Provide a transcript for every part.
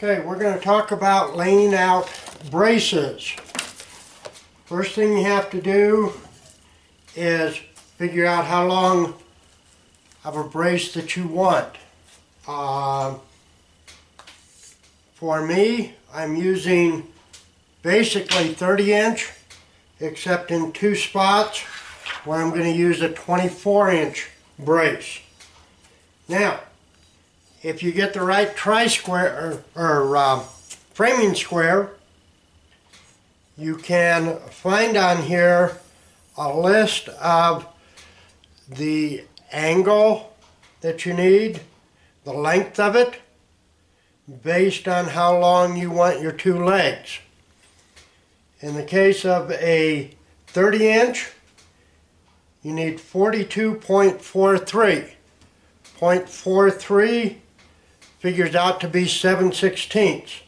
Okay, we're going to talk about laying out braces. First thing you have to do is figure out how long of a brace that you want. For me, I'm using basically 30-inch, except in two spots where I'm going to use a 24-inch brace. Now, if you get the right tri-square or framing square, you can find on here a list of the angle that you need, the length of it, based on how long you want your two legs. In the case of a 30-inch, you need 42.43. 0.43 figures out to be 7/16.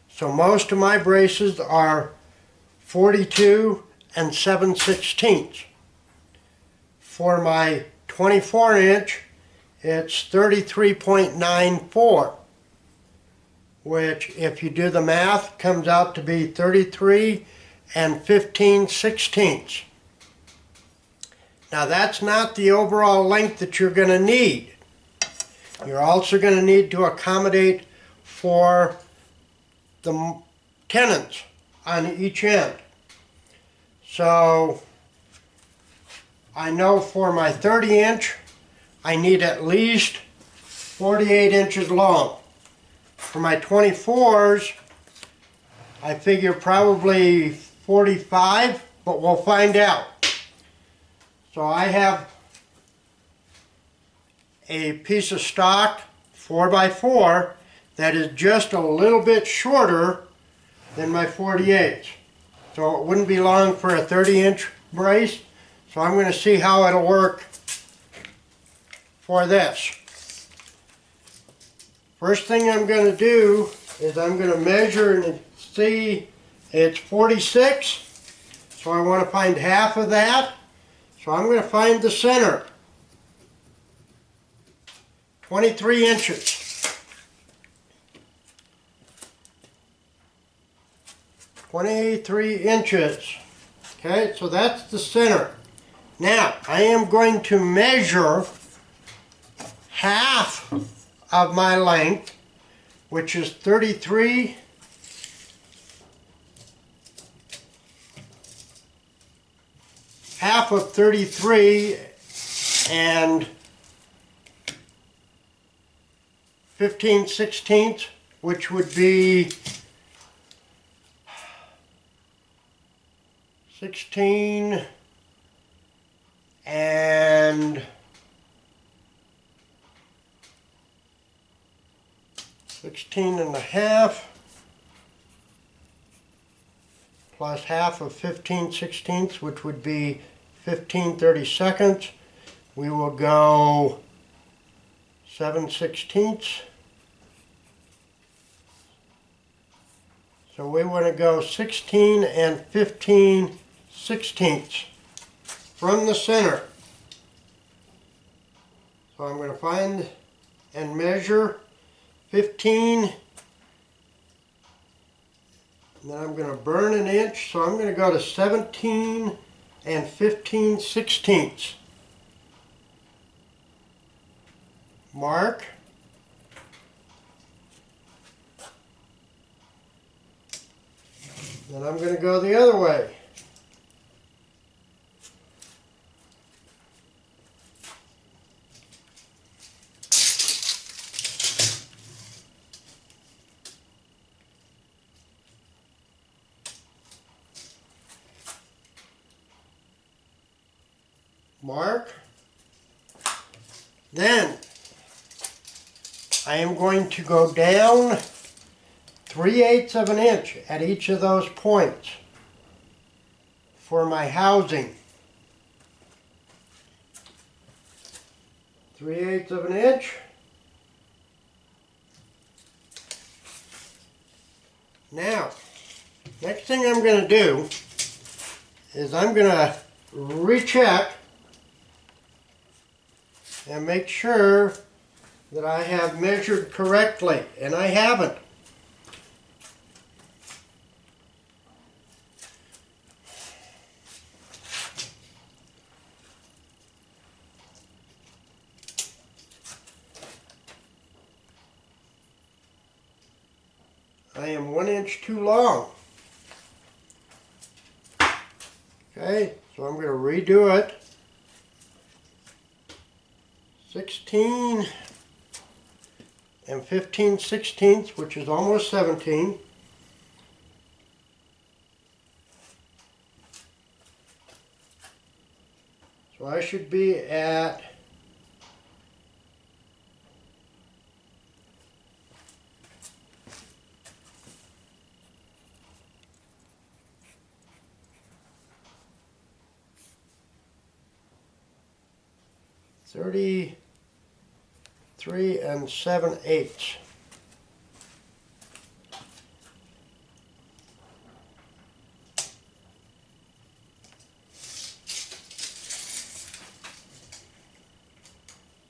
So most of my braces are 42 and 7/16. For my 24-inch, it's 33.94, which, if you do the math, comes out to be 33 and 15/16. Now that's not the overall length that you're going to need. You're also going to need to accommodate for the tenons on each end. So I know for my 30-inch, I need at least 48 inches long. For my 24s, I figure probably 45, but we'll find out. So I have a piece of stock 4x4 that is just a little bit shorter than my 48. So it wouldn't be long for a 30-inch brace. So I'm going to see how it'll work for this. First thing I'm going to do is I'm going to measure and see it's 46. So I want to find half of that. So I'm going to find the center. 23 inches. 23 inches. Okay, so that's the center. Now, I am going to measure half of my length, which is 33. Half of 33 and 15/16, which would be 16 and 16 and a half plus half of 15/16, which would be 15/32. We will go 7/16. So we want to go 16 and 15/16 from the center. So I'm going to find and measure 15. And then I'm going to burn an inch. So I'm going to go to 17 and 15/16. Mark. Then I'm going to go the other way. Mark. Then I am going to go down 3/8 of an inch at each of those points for my housing. 3/8 of an inch. Now, next thing I'm going to do is I'm going to recheck and make sure that I have measured correctly, and I haven't. I am 1 inch too long. Okay, so I'm going to redo it. 16 and 15/16, which is almost 17. So I should be at 33 7/8.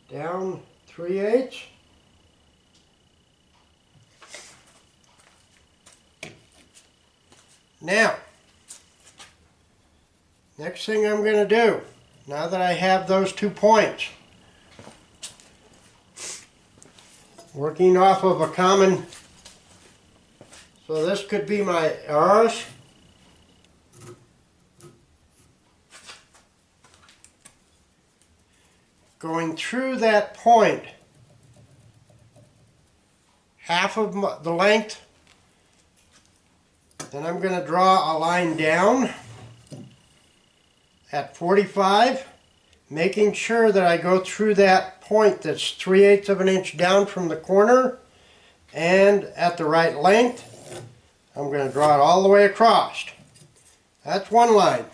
Down 3/8. Now, next thing I'm going to do, now that I have those 2 points, working off of a common, so this could be my R's. Going through that point, half of the length, then I'm going to draw a line down at 45, making sure that I go through that point that's 3/8 of an inch down from the corner and at the right length. I'm going to draw it all the way across. That's one line.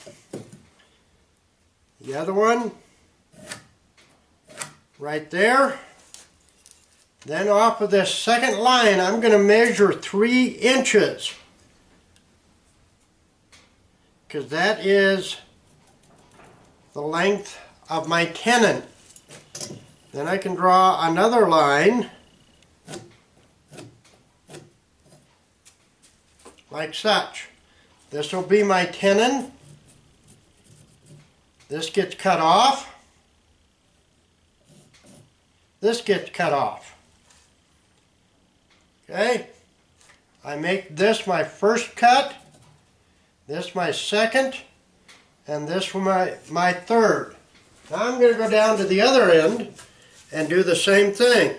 The other one, right there. Then off of this second line, I'm going to measure 3 inches, because that is the length of my tenon. Then I can draw another line like such. This will be my tenon. This gets cut off. This gets cut off. Okay? I make this my first cut, this my second, and this my third. Now I'm going to go down to the other end and do the same thing.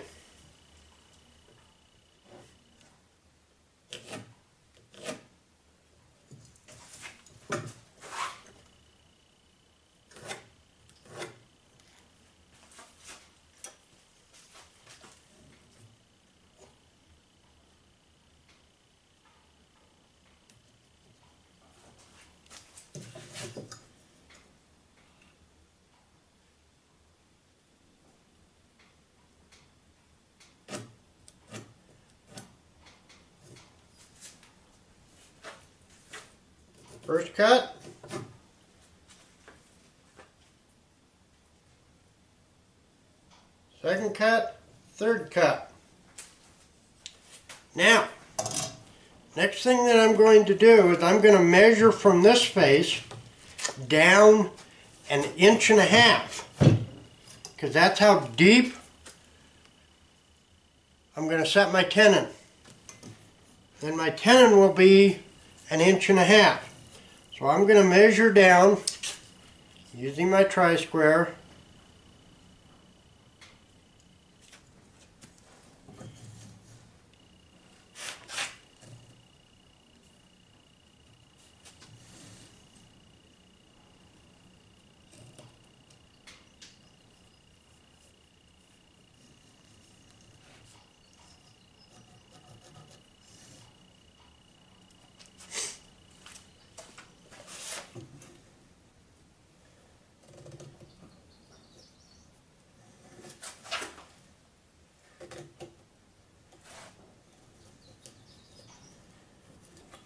First cut. Second cut. Third cut. Now, next thing that I'm going to do is I'm going to measure from this face down 1.5 inches, because that's how deep I'm going to set my tenon. Then my tenon will be 1.5 inches. So I'm going to measure down using my tri-square.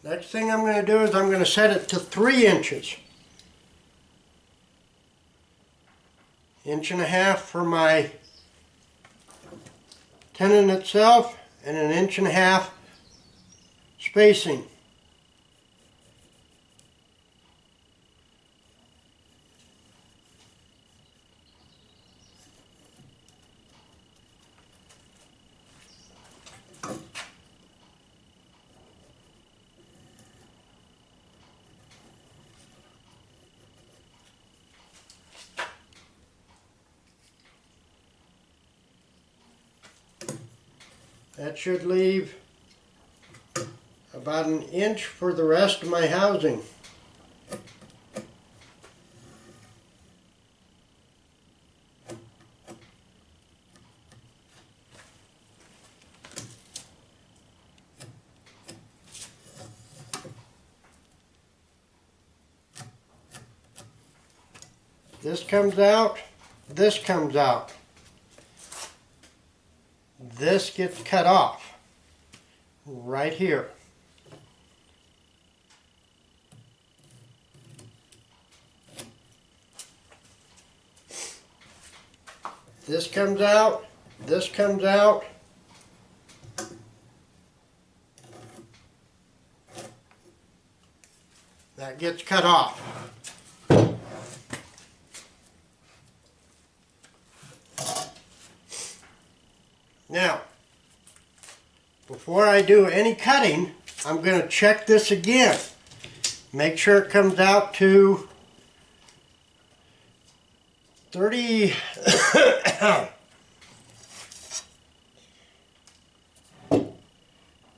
Next thing I'm going to do is I'm going to set it to 3 inches. 1.5 inches for my tenon itself, and 1.5 inches spacing. That should leave about 1 inch for the rest of my housing. This comes out, this comes out. This gets cut off right here. This comes out, this comes out. That gets cut off. Now, before I do any cutting, I'm going to check this again. Make sure it comes out to 30,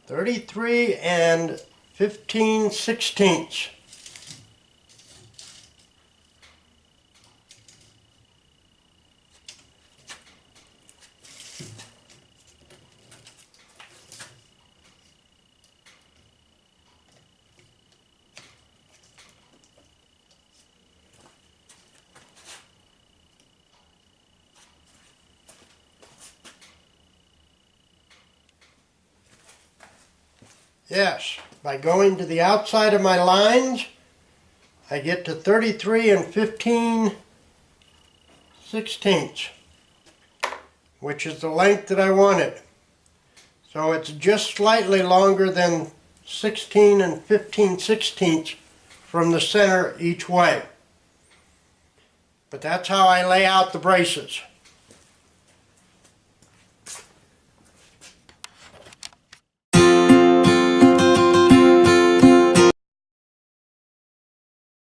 33 and 15/16. Yes, by going to the outside of my lines, I get to 33 and 15/16, which is the length that I wanted. So it's just slightly longer than 16 and 15/16 from the center each way. But that's how I lay out the braces.